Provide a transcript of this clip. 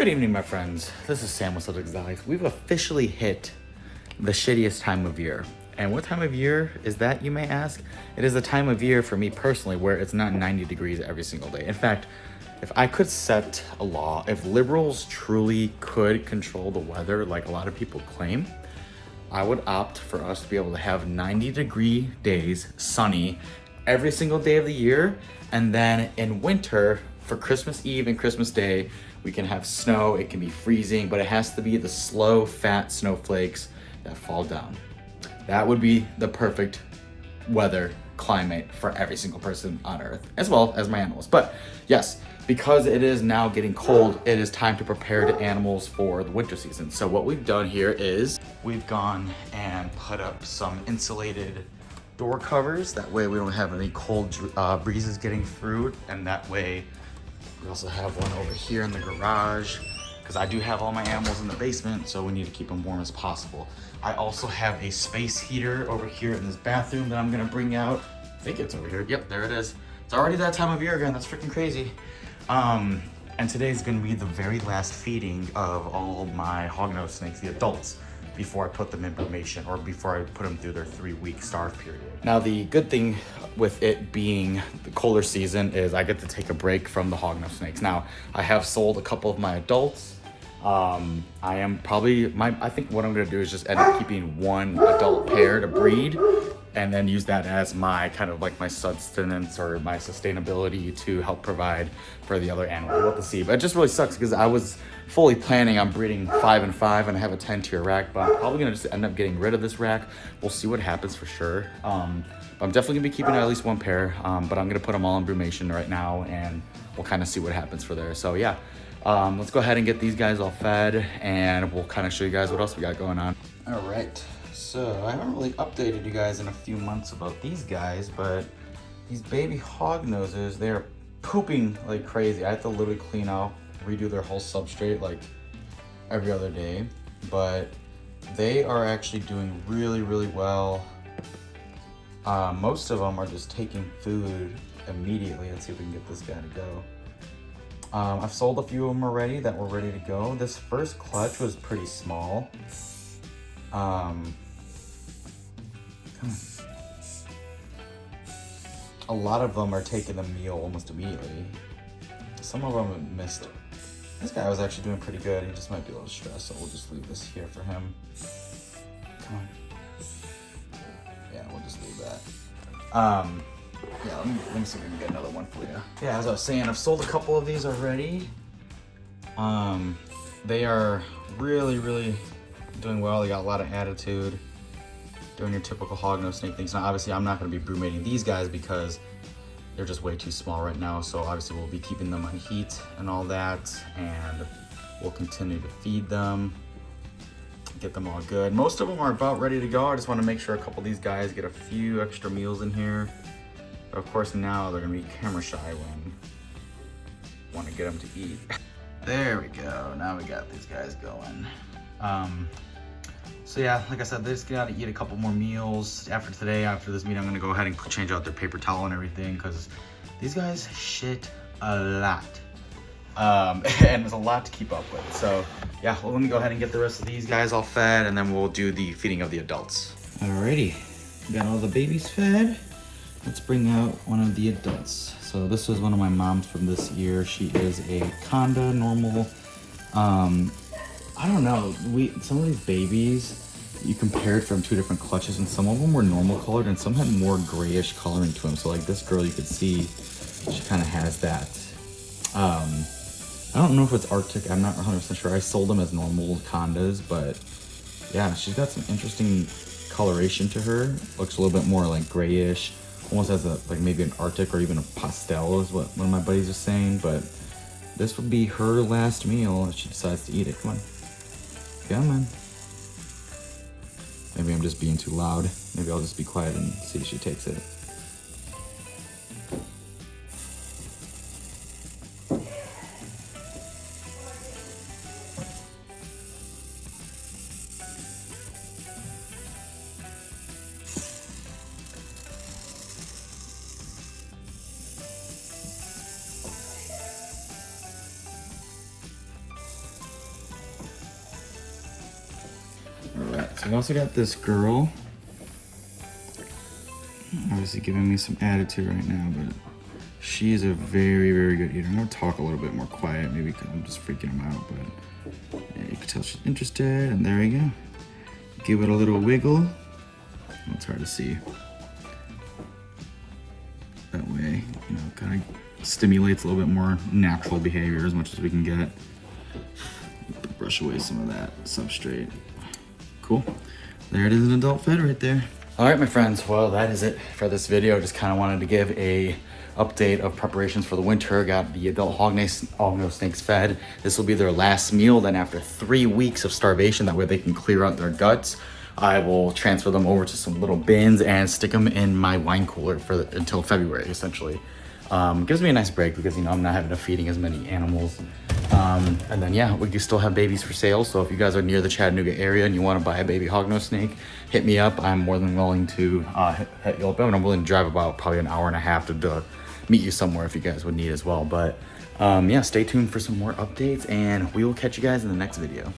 Good evening, my friends. This is Sam with Sota Exotics. We've officially hit the shittiest time of year. And what time of year is that, you may ask? It is the time of year for me personally where it's not 90 degrees every single day. In fact, if I could set a law, if liberals truly could control the weather like a lot of people claim, I would opt for us to be able to have 90-degree days, sunny, every single day of the year. And then in winter, for Christmas Eve and Christmas Day, we can have snow. It can be freezing, but it has to be the slow, fat snowflakes that fall down. That would be the perfect weather climate for every single person on Earth, as well as my animals. But yes, because it is now getting cold, it is time to prepare the animals for the winter season. So what we've done here is we've gone and put up some insulated door covers. That way we don't have any cold breezes getting through, and that way we also have one over here in the garage because I do have all my animals in the basement, so we need to keep them warm as possible. I also have a space heater over here in this bathroom that I'm gonna bring out. I think it's over here. Yep, there it is. It's already that time of year again. That's freaking crazy. And today's gonna be the very last feeding of all my hognose snakes, the adults, before I put them in brumation or before I put them through their 3-week starve period. Now, the good thing with it being the colder season is I get to take a break from the hognose snakes. Now, I have sold a couple of my adults. I am probably, I think what I'm gonna do is just end up keeping one adult pair to breed and then use that as my kind of like my sustenance or my sustainability to help provide for the other animals. We'll have to see, but it just really sucks because I was fully planning on breeding 5 and 5 and I have a 10-tier rack, but I'm probably gonna just end up getting rid of this rack. We'll see what happens for sure. But I'm definitely gonna be keeping at least one pair, but I'm gonna put them all in brumation right now and we'll kind of see what happens for there. So yeah, let's go ahead and get these guys all fed and we'll kind of show you guys what else we got going on. All right. So I haven't really updated you guys in a few months about these guys, but these baby hog noses, they're pooping like crazy. I have to literally clean out, redo their whole substrate like every other day, but they are actually doing really, really well. Most of them are just taking food immediately. Let's see if we can get this guy to go. I've sold a few of them already that were ready to go. This first clutch was pretty small. A lot of them are taking the meal almost immediately. Some of them have missed. This guy was actually doing pretty good. He just might be a little stressed, so we'll just leave this here for him. Come on. Yeah, we'll just leave that. Yeah, let me see if we can get another one for you. Yeah, as I was saying, I've sold a couple of these already. They are really, really doing well. They got a lot of attitude. Doing your typical hognose snake things. Now, obviously, I'm not going to be brumating these guys because they're just way too small right now. So obviously, we'll be keeping them on heat and all that, and we'll continue to feed them, get them all good. Most of them are about ready to go. I just want to make sure a couple of these guys get a few extra meals in here. But of course, now they're going to be camera shy when I want to get them to eat. There we go. Now we got these guys going. So yeah, like I said, they just gotta eat a couple more meals. After today, after this meeting, I'm gonna go ahead and change out their paper towel and everything because these guys shit a lot. And there's a lot to keep up with. So yeah, well, let me go ahead and get the rest of these guys all fed and then we'll do the feeding of the adults. Alrighty, got all the babies fed. Let's bring out one of the adults. So this was one of my moms from this year. She is a Conda normal. I don't know, some of these babies, you compared from 2 different clutches and some of them were normal colored and some had more grayish coloring to them. So like this girl, you could see she kind of has that. I don't know if it's Arctic, I'm not 100% sure. I sold them as normal Condas, but yeah, she's got some interesting coloration to her. Looks a little bit more like grayish, almost has a, like maybe an Arctic or even a pastel is what one of my buddies was saying, but this would be her last meal if she decides to eat it. Come on. Come on. Maybe I'm just being too loud. Maybe I'll just be quiet and see if she takes it. So I also got this girl. Obviously giving me some attitude right now, but she's a very, very good eater. I'm gonna talk a little bit more quiet, maybe because I'm just freaking him out, but yeah, you can tell she's interested, and there you go. Give it a little wiggle. It's hard to see. That way, you know, kind of stimulates a little bit more natural behavior as much as we can get. Brush away some of that substrate. Cool. There it is, an adult fed right there. All right, my friends, well, that is it for this video. Just kind of wanted to give a update of preparations for the winter. Got the adult hognose snakes fed. This will be their last meal. Then after 3 weeks of starvation, that way they can clear out their guts, I will transfer them over to some little bins and stick them in my wine cooler until February, essentially. Gives me a nice break because, you know, I'm not having to feeding as many animals. And then, yeah, we do still have babies for sale. So if you guys are near the Chattanooga area and you want to buy a baby hognose snake, hit me up. I'm more than willing to hit you up. And I'm willing to drive about probably an hour and a half to meet you somewhere if you guys would need as well. But yeah, stay tuned for some more updates, and we will catch you guys in the next video.